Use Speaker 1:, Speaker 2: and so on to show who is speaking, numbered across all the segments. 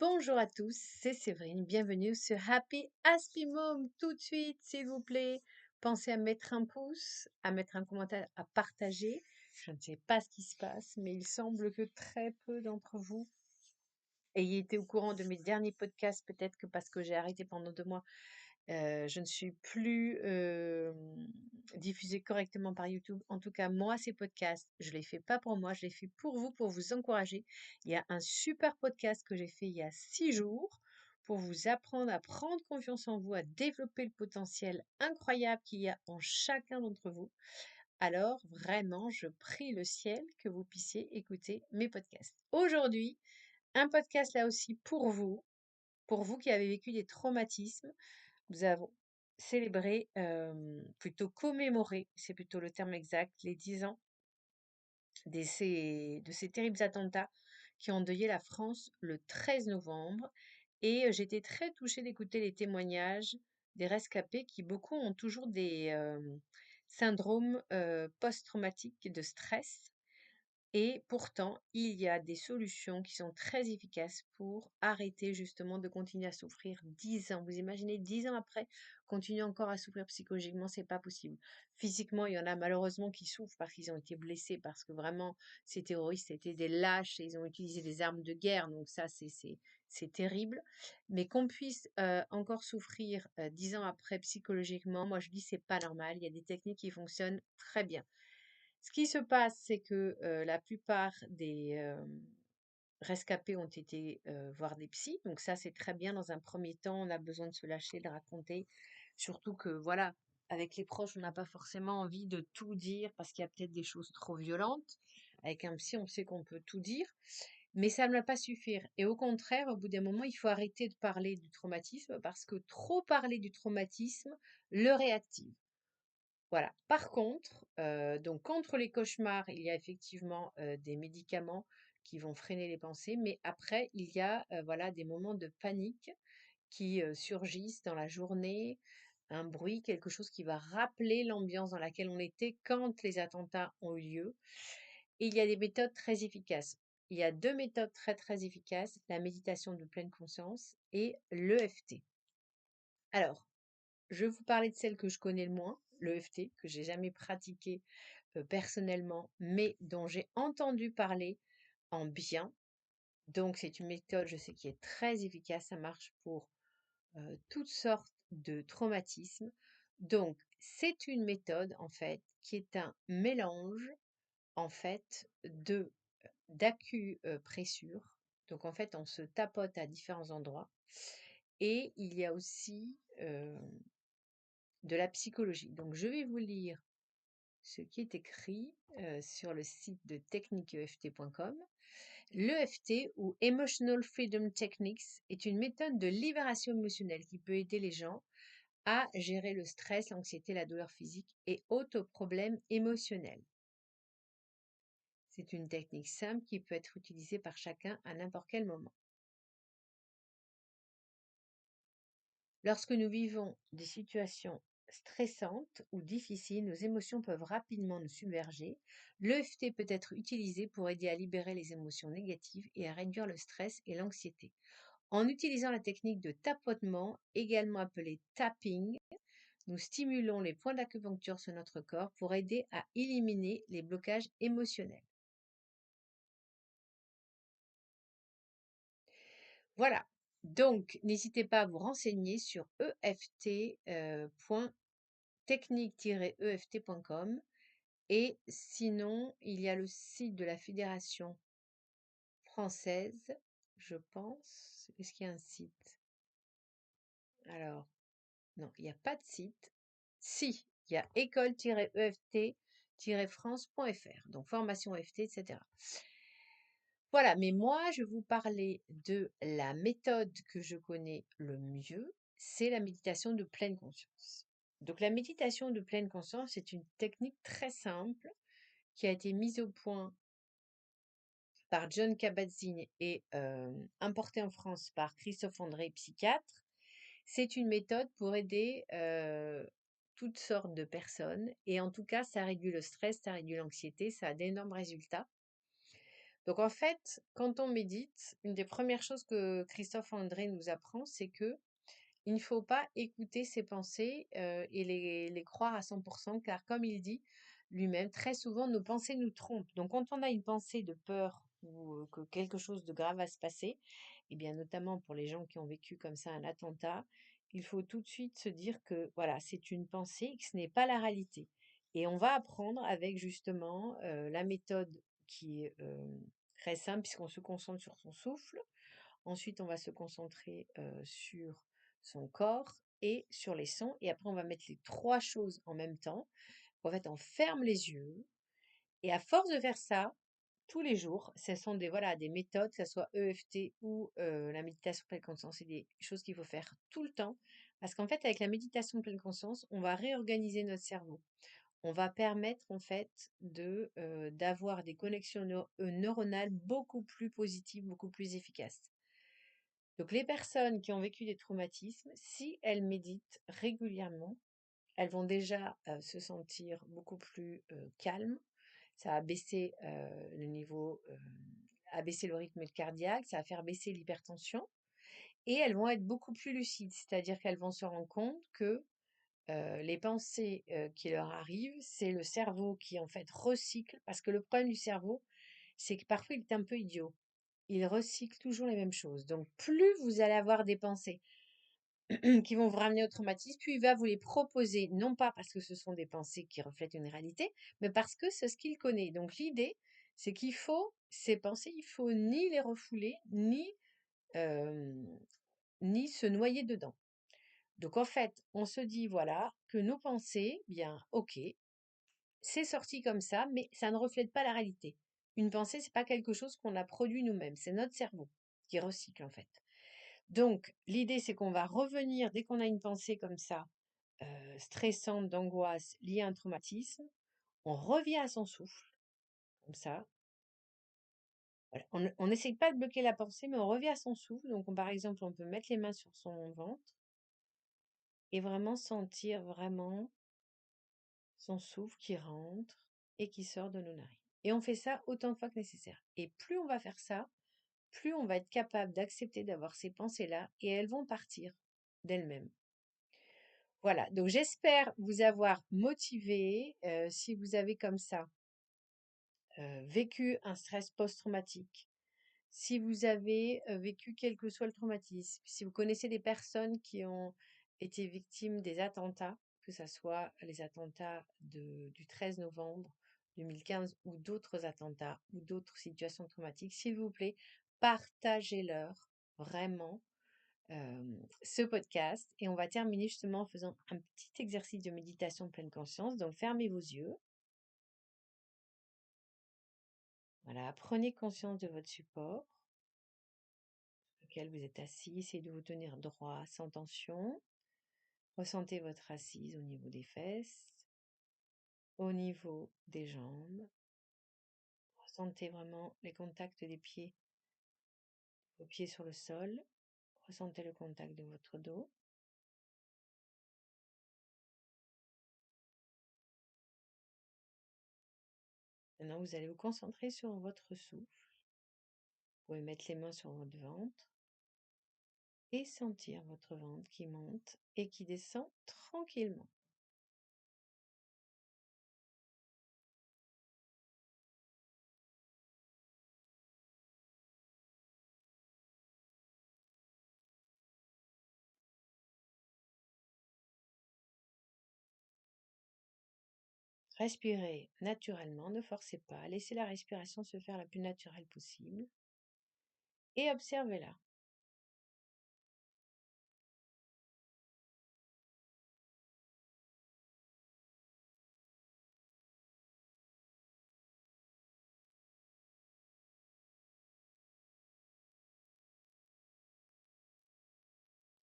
Speaker 1: Bonjour à tous, c'est Séverine. Bienvenue sur Happy Happy Mom. Tout de suite, s'il vous plaît, pensez à mettre un pouce, à mettre un commentaire, à partager. Je ne sais pas ce qui se passe, mais il semble que très peu d'entre vous ayez été au courant de mes derniers podcasts. Peut-être que parce que j'ai arrêté pendant 2 mois, je ne suis plus diffusée correctement par YouTube. En tout cas, moi, ces podcasts, je les fais pas pour moi, je les fais pour vous, pour vous encourager. Il y a un super podcast que j'ai fait il y a 6 jours pour vous apprendre à prendre confiance en vous, à développer le potentiel incroyable qu'il y a en chacun d'entre vous. Alors, vraiment, je prie le ciel que vous puissiez écouter mes podcasts. Aujourd'hui, un podcast là aussi pour vous qui avez vécu des traumatismes. Nous avons célébré, plutôt commémoré, c'est plutôt le terme exact, les 10 ans de ces terribles attentats qui ont endeuillé la France le 13 novembre. Et j'étais très touchée d'écouter les témoignages des rescapés qui, beaucoup, ont toujours des syndromes post-traumatiques de stress. Et pourtant, il y a des solutions qui sont très efficaces pour arrêter justement de continuer à souffrir 10 ans. Vous imaginez 10 ans après, continuer encore à souffrir psychologiquement, c'est pas possible. Physiquement, il y en a malheureusement qui souffrent parce qu'ils ont été blessés, parce que vraiment, ces terroristes étaient des lâches et ils ont utilisé des armes de guerre. Donc ça, c'est terrible. Mais qu'on puisse encore souffrir 10 ans après psychologiquement, moi je dis c'est pas normal. Il y a des techniques qui fonctionnent très bien. Ce qui se passe, c'est que la plupart des rescapés ont été voir des psys. Donc ça, c'est très bien. Dans un premier temps, on a besoin de se lâcher, de raconter. Surtout que, voilà, avec les proches, on n'a pas forcément envie de tout dire parce qu'il y a peut-être des choses trop violentes. Avec un psy, on sait qu'on peut tout dire. Mais ça ne va pas suffire. Et au contraire, au bout d'un moment, il faut arrêter de parler du traumatisme parce que trop parler du traumatisme le réactive. Voilà. Par contre, donc contre les cauchemars, il y a effectivement, des médicaments qui vont freiner les pensées, mais après il y a, voilà, des moments de panique qui, surgissent dans la journée, un bruit, quelque chose qui va rappeler l'ambiance dans laquelle on était quand les attentats ont eu lieu. Et il y a des méthodes très efficaces. Il y a 2 méthodes très, très efficaces, la méditation de pleine conscience et l'EFT. Alors, je vais vous parler de celle que je connais le moins, l'EFT, que j'ai jamais pratiquée personnellement, mais dont j'ai entendu parler en bien. Donc, c'est une méthode, je sais, qui est très efficace. Ça marche pour toutes sortes de traumatismes. Donc, c'est une méthode, en fait, qui est un mélange, en fait, d'acupressure. Donc, en fait, on se tapote à différents endroits. Et il y a aussi de la psychologie. Donc, je vais vous lire ce qui est écrit sur le site de techniqueft.com. L'EFT ou Emotional Freedom Techniques est une méthode de libération émotionnelle qui peut aider les gens à gérer le stress, l'anxiété, la douleur physique et autres problèmes émotionnels. C'est une technique simple qui peut être utilisée par chacun à n'importe quel moment. Lorsque nous vivons des situations stressantes ou difficiles, nos émotions peuvent rapidement nous submerger. L'EFT peut être utilisé pour aider à libérer les émotions négatives et à réduire le stress et l'anxiété. En utilisant la technique de tapotement, également appelée tapping, nous stimulons les points d'acupuncture sur notre corps pour aider à éliminer les blocages émotionnels. Voilà. Donc, n'hésitez pas à vous renseigner sur eft.technique-eft.com. Et sinon, il y a le site de la Fédération française, je pense. Est-ce qu'il y a un site? Alors, non, il n'y a pas de site. Si, il y a école-eft-france.fr, donc formation EFT, etc. Voilà, mais moi, je vais vous parler de la méthode que je connais le mieux, c'est la méditation de pleine conscience. Donc, la méditation de pleine conscience, c'est une technique très simple qui a été mise au point par John Kabat-Zinn et importé en France par Christophe André, psychiatre. C'est une méthode pour aider toutes sortes de personnes et en tout cas, ça réduit le stress, ça réduit l'anxiété, ça a d'énormes résultats. Donc en fait, quand on médite, une des premières choses que Christophe André nous apprend, c'est que il ne faut pas écouter ses pensées et les croire à 100%, car comme il dit lui-même, très souvent nos pensées nous trompent. Donc quand on a une pensée de peur ou que quelque chose de grave va se passer, et bien notamment pour les gens qui ont vécu comme ça un attentat, il faut tout de suite se dire que voilà, c'est une pensée et que ce n'est pas la réalité. Et on va apprendre avec justement la méthode qui est très simple puisqu'on se concentre sur son souffle. Ensuite, on va se concentrer sur son corps et sur les sons. Et après, on va mettre les trois choses en même temps. En fait, on ferme les yeux. Et à force de faire ça, tous les jours, ce sont des méthodes, que ce soit EFT ou la méditation pleine conscience, c'est des choses qu'il faut faire tout le temps. Parce qu'en fait, avec la méditation pleine conscience, on va réorganiser notre cerveau. On va permettre en fait d'avoir des connexions neuronales beaucoup plus positives, beaucoup plus efficaces. Donc les personnes qui ont vécu des traumatismes, si elles méditent régulièrement, elles vont déjà se sentir beaucoup plus calmes. Ça va baisser le niveau, abaisser le rythme cardiaque, ça va faire baisser l'hypertension et elles vont être beaucoup plus lucides. C'est-à-dire qu'elles vont se rendre compte que les pensées qui leur arrivent, c'est le cerveau qui en fait recycle. Parce que le problème du cerveau, c'est que parfois il est un peu idiot. Il recycle toujours les mêmes choses. Donc plus vous allez avoir des pensées qui vont vous ramener au traumatisme, puis il va vous les proposer, non pas parce que ce sont des pensées qui reflètent une réalité, mais parce que c'est ce qu'il connaît. Donc l'idée, c'est qu'il faut, ces pensées, il faut ni les refouler, euh, ni se noyer dedans. Donc en fait, on se dit, voilà, que nos pensées, bien, ok, c'est sorti comme ça, mais ça ne reflète pas la réalité. Une pensée, c'est pas quelque chose qu'on a produit nous-mêmes, c'est notre cerveau qui recycle en fait. Donc, l'idée, c'est qu'on va revenir dès qu'on a une pensée comme ça, stressante, d'angoisse, liée à un traumatisme, on revient à son souffle, comme ça. Voilà. On n'essaye pas de bloquer la pensée, mais on revient à son souffle. Donc, par exemple, on peut mettre les mains sur son ventre et vraiment sentir vraiment son souffle qui rentre et qui sort de nos narines. Et on fait ça autant de fois que nécessaire. Et plus on va faire ça, plus on va être capable d'accepter d'avoir ces pensées-là et elles vont partir d'elles-mêmes. Voilà, donc j'espère vous avoir motivé. Si vous avez comme ça vécu un stress post-traumatique, si vous avez vécu quel que soit le traumatisme, si vous connaissez des personnes qui ont été victimes des attentats, que ce soit les attentats du 13 novembre 2015 ou d'autres attentats ou d'autres situations traumatiques, s'il vous plaît, partagez-leur vraiment ce podcast et on va terminer justement en faisant un petit exercice de méditation de pleine conscience. Donc fermez vos yeux. Voilà, prenez conscience de votre support sur lequel vous êtes assis. Essayez de vous tenir droit, sans tension. Ressentez votre assise au niveau des fesses, au niveau des jambes. Ressentez vraiment les contacts des pieds, vos pieds sur le sol. Ressentez le contact de votre dos. Maintenant, vous allez vous concentrer sur votre souffle. Vous pouvez mettre les mains sur votre ventre et sentir votre ventre qui monte et qui descend tranquillement. Respirez naturellement, ne forcez pas, laissez la respiration se faire la plus naturelle possible et observez-la.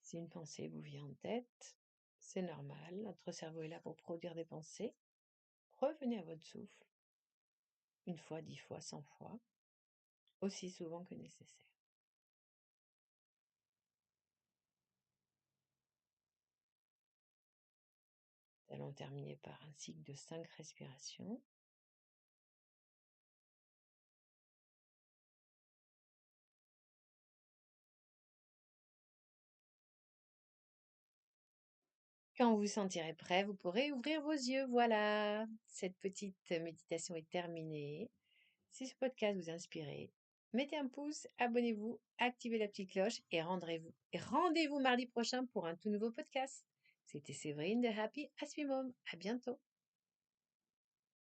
Speaker 1: Si une pensée vous vient en tête, c'est normal, notre cerveau est là pour produire des pensées. Revenez à votre souffle, une fois, 10 fois, 100 fois, aussi souvent que nécessaire. Nous allons terminer par un cycle de 5 respirations. Quand vous vous sentirez prêt, vous pourrez ouvrir vos yeux. Voilà, cette petite méditation est terminée. Si ce podcast vous a inspiré, mettez un pouce, abonnez-vous, activez la petite cloche et rendez-vous mardi prochain pour un tout nouveau podcast. C'était Séverine de Happy As We Mom. À bientôt.